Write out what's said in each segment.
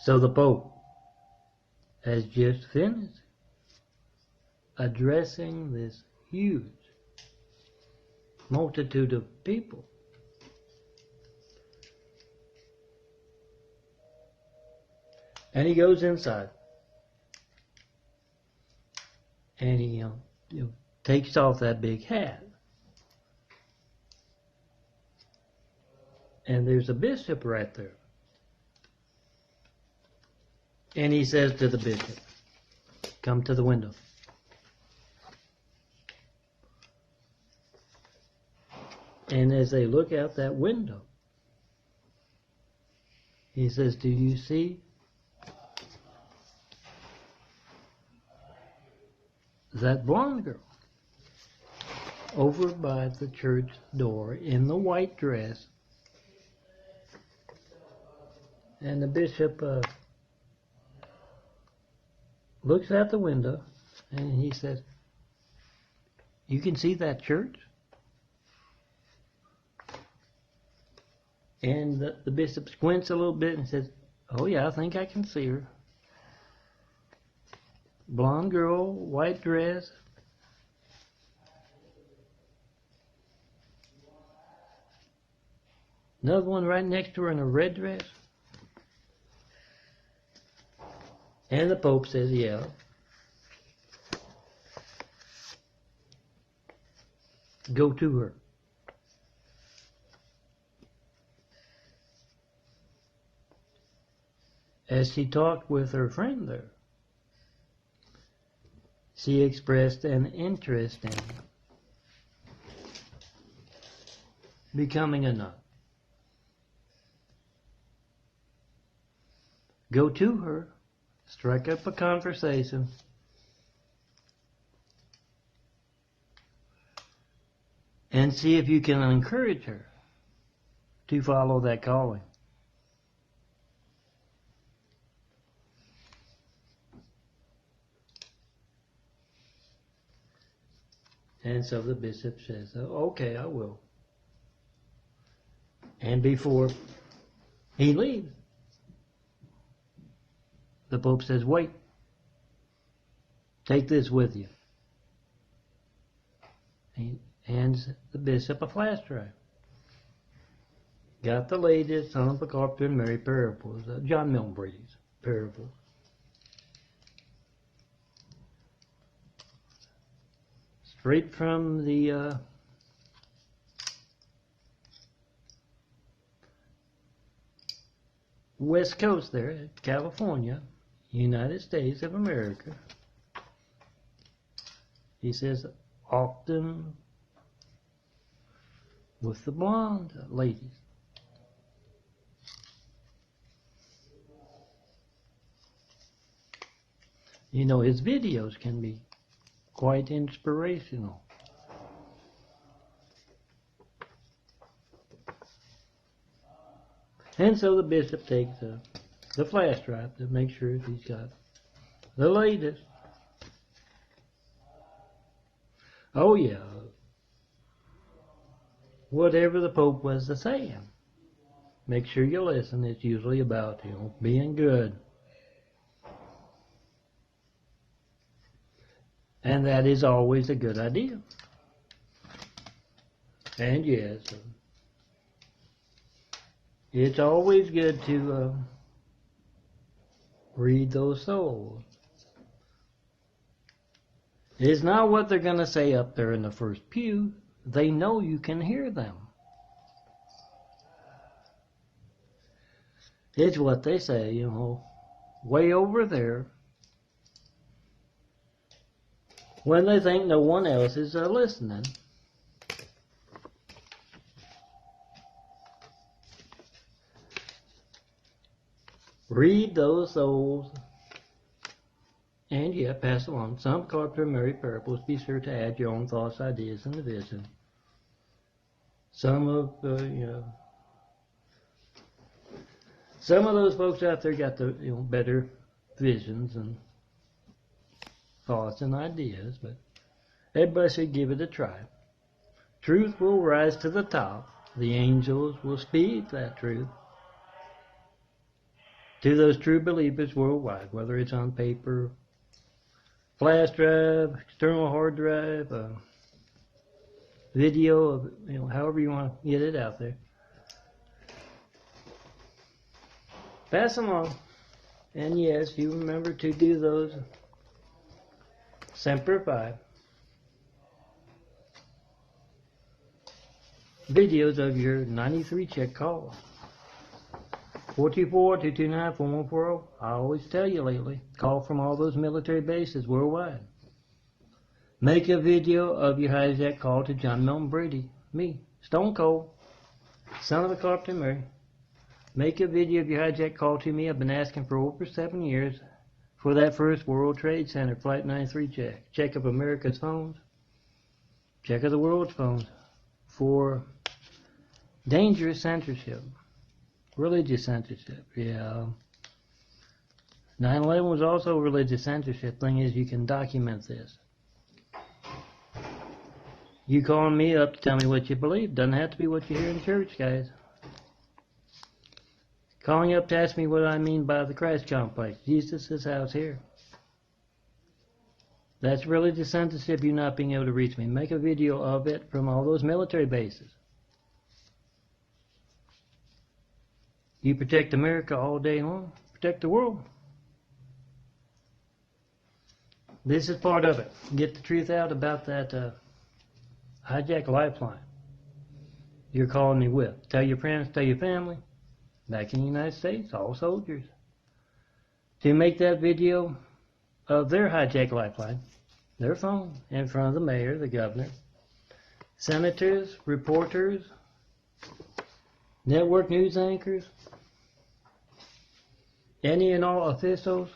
So the Pope has just finished addressing this huge multitude of people. And he goes inside. And he takes off that big hat. And there's a bishop right there. And he says to the bishop, "Come to the window." And as they look out that window, he says, "Do you see that blonde girl over by the church door in the white dress?" And the bishop looks out the window and he says, "You can see that church?" And the bishop squints a little bit and says, "Oh yeah, I think I can see her. Blonde girl, white dress." Another one right next to her in a red dress. And the Pope says, "Yeah. Go to her." As she talked with her friend there, she expressed an interest in becoming a nun. Go to her, strike up a conversation, and see if you can encourage her to follow that calling. And so the bishop says, "Okay, I will." And before he leaves, the Pope says, "Wait, take this with you." He hands the bishop a flash drive. Got the latest Son of the Carpenter and Mary parables, John Milton Brady's parables. Straight from the West Coast there, California, United States of America. He says, often with the blonde ladies. You know, his videos can be quite inspirational. And so the bishop takes the flash drive to make sure he's got the latest. Oh yeah, whatever the Pope was saying, make sure you listen. It's usually about, being good. And that is always a good idea. And yes, it's always good to read those souls. It's not what they're going to say up there in the first pew. They know you can hear them. It's what they say, way over there, when they think no one else is listening. Read those souls, and pass along. Some Carpenter and Mary parables. Be sure to add your own thoughts, ideas, and the vision. Some of those folks out there got the better visions and thoughts and ideas, but everybody should give it a try. Truth will rise to the top. The angels will speak that truth. to those true believers worldwide, whether it's on paper, flash drive, external hard drive, video, however you want to get it out there. Pass them on. And yes, you remember to do those Semper Fi videos of your 93 check calls. 424-229-4140. I always tell you lately, call from all those military bases worldwide. Make a video of your hijack call to John Milton Brady, me, Stone Cold, son of a Carpenter Mary. Make a video of your hijack call to me. I've been asking for over 7 years for that first World Trade Center Flight 93 check. Check of America's phones. Check of the world's phones for dangerous censorship. Religious censorship, yeah. 9/11 was also religious censorship. Thing is, you can document this. You calling me up to tell me what you believe. Doesn't have to be what you hear in church, guys. Calling up to ask me what I mean by the Christ complex. Jesus' house here. That's religious censorship, you not being able to reach me. Make a video of it from all those military bases. You protect America all day long. Protect the world. This is part of it. Get the truth out about that hijack lifeline you're calling me with. Tell your friends, tell your family. Back in the United States, all soldiers. To make that video of their hijack lifeline, their phone, in front of the mayor, the governor, senators, reporters, network news anchors, any and all officials,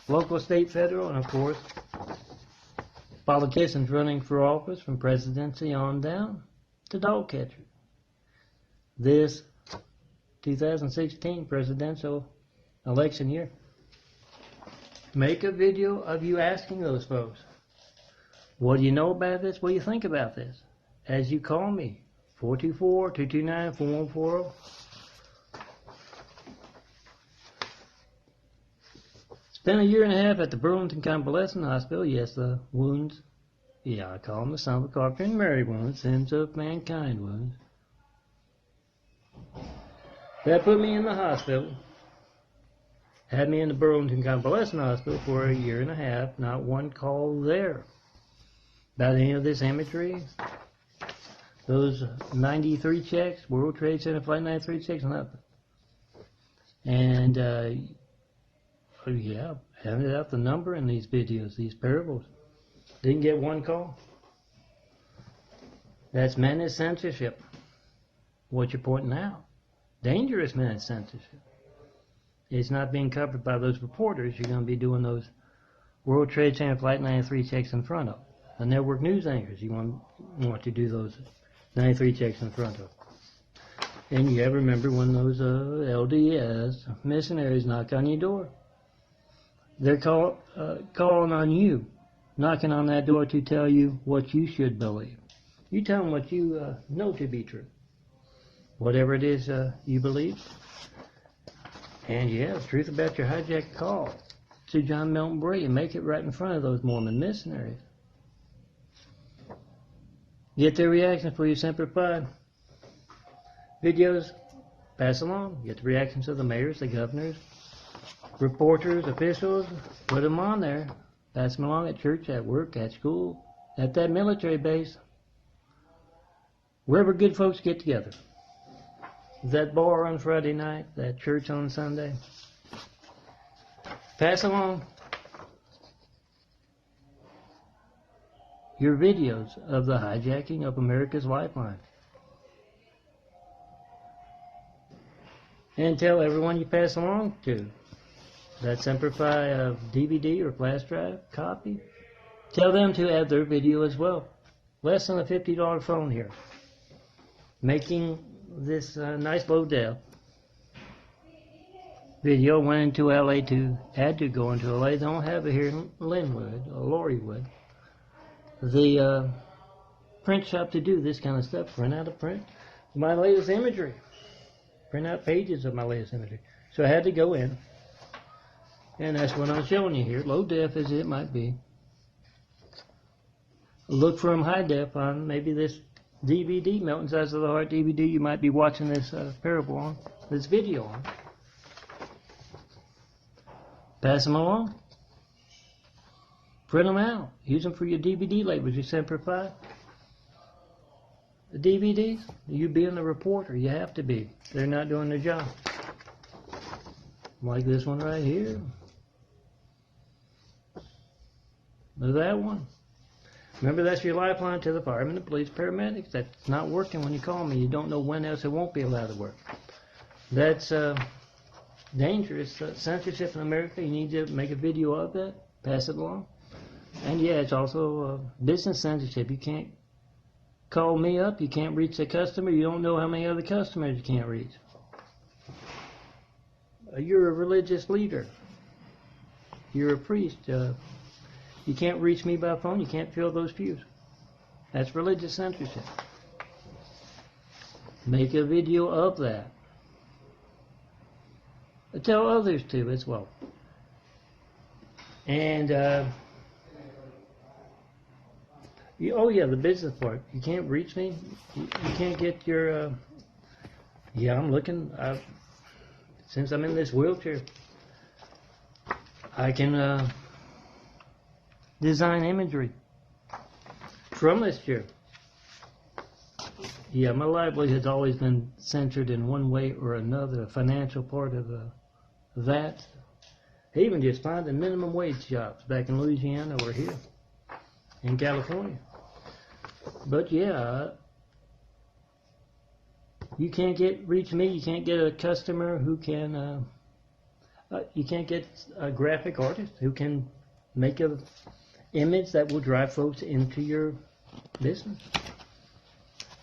local, state, federal, and of course, politicians running for office from presidency on down to dog catcher. This 2016 presidential election year. Make a video of you asking those folks, what do you know about this? What do you think about this? As you call me, 424-229-4140. Spent a year and a half at the Burlington Convalescent Hospital. Yes, the wounds. Yeah, I call them the son of a Carpenter and Mary wounds, sins of mankind wounds. That put me in the hospital. Had me in the Burlington Convalescent Hospital for a year and a half. Not one call there about any of this imagery. Those 93 checks, World Trade Center Flight 93 checks, nothing. And yeah, handed out the number in these videos, these parables. Didn't get one call. That's menace censorship. What you're pointing out. Dangerous menace censorship. It's not being covered by those reporters you're going to be doing those World Trade Center Flight 93 checks in front of. The network news anchors you want to do those 93 checks in front of. And you ever remember when those LDS missionaries knock on your door? They're calling on you, knocking on that door to tell you what you should believe. You tell them what you know to be true. Whatever it is you believe. And yeah, the truth about your hijack call to John Milton Brady. Make it right in front of those Mormon missionaries. Get their reaction for your Semper Fi videos. Pass along. Get the reactions of the mayors, the governors, reporters, officials. Put them on there. Pass them along at church, at work, at school, at that military base. Wherever good folks get together. That bar on Friday night, that church on Sunday. Pass along your videos of the hijacking of America's lifeline. And tell everyone you pass along to that Semper Fi DVD or flash drive copy. Tell them to add their video as well. Less than a $50 phone here. Making this nice low def video. Went into LA had to go into LA. They don't have it here in Linwood or Lauriewood. The print shop to do this kind of stuff. Print out a print of my latest imagery. Print out pages of my latest imagery. So I had to go in, and that's what I'm showing you here, low def as it might be. Look for them high def on maybe this DVD, Melton Size of the Heart DVD you might be watching this parable on, this video on. Pass them along. Print them out. Use them for your DVD labels, your SEMPER 5. The DVDs, you being the reporter, you have to be. They're not doing their job. Like this one right here. Or that one. Remember, that's your lifeline to the firemen, the police, paramedics. That's not working when you call me. You don't know when else it won't be allowed to work. That's dangerous. Censorship in America, you need to make a video of that, pass it along. And yeah, it's also business censorship. You can't call me up, you can't reach the customer, you don't know how many other customers you can't reach. You're a religious leader. You're a priest. You can't reach me by phone, you can't fill those pews. That's religious censorship. Make a video of that. Tell others to as well. And, oh yeah, the business part. You can't reach me. You can't get your, yeah, I'm looking, since I'm in this wheelchair, I can design imagery from this chair. Yeah, my livelihood has always been centered in one way or another, the financial part of that. Even just finding minimum wage jobs back in Louisiana or here in California. But yeah, you can't reach me, you can't get a customer who can, you can't get a graphic artist who can make a image that will drive folks into your business.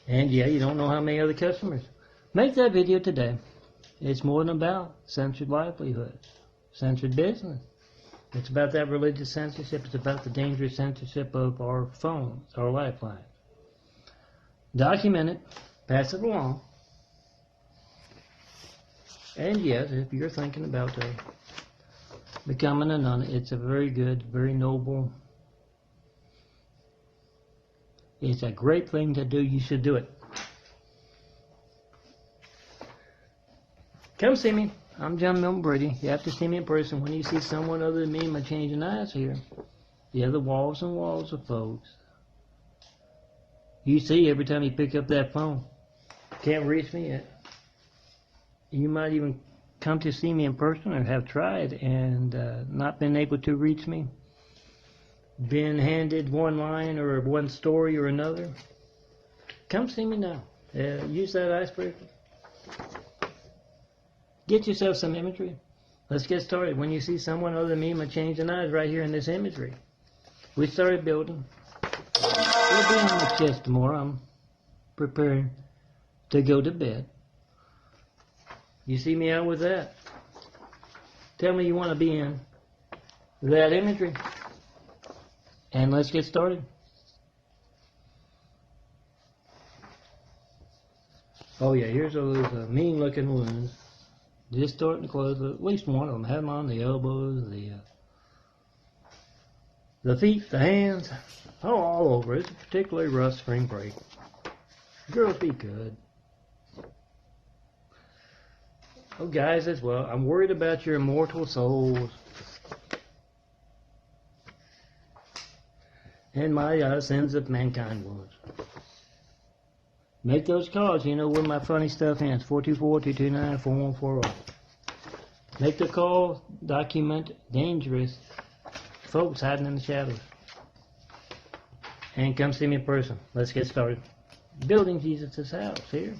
And yeah, you don't know how many other customers. Make that video today. It's more than about censored livelihoods, censored business. It's about that religious censorship. It's about the dangerous censorship of our phones, our lifelines. Document it, pass it along. And yes, if you're thinking about becoming a nun, it's a very good, very noble, it's a great thing to do. You should do it. Come see me. I'm John Milton Brady. You have to see me in person. When you see someone other than me, my changing eyes here. You have the walls and walls of folks. You see every time you pick up that phone. Can't reach me yet. You might even come to see me in person or have tried and not been able to reach me. Been handed one line or one story or another. Come see me now. Use that icebreaker. Get yourself some imagery. Let's get started. When you see someone other than me, my changing eyes right here in this imagery. We started building. We'll be on the chest tomorrow. I'm preparing to go to bed. You see me out with that. Tell me you want to be in that imagery. And let's get started. Oh yeah, here's those mean looking wounds. Just starting to close. At least one of them. Have them on the elbows, the feet, the hands, all over. It's a particularly rough spring break. Girls, be good. Oh, guys as well. I'm worried about your immortal souls. And my sins of mankind wounds. Make those calls. You know where my funny stuff ends. 424-229-4140. Make the call. Document dangerous folks hiding in the shadows. And come see me in person. Let's get started. Building Jesus' house here.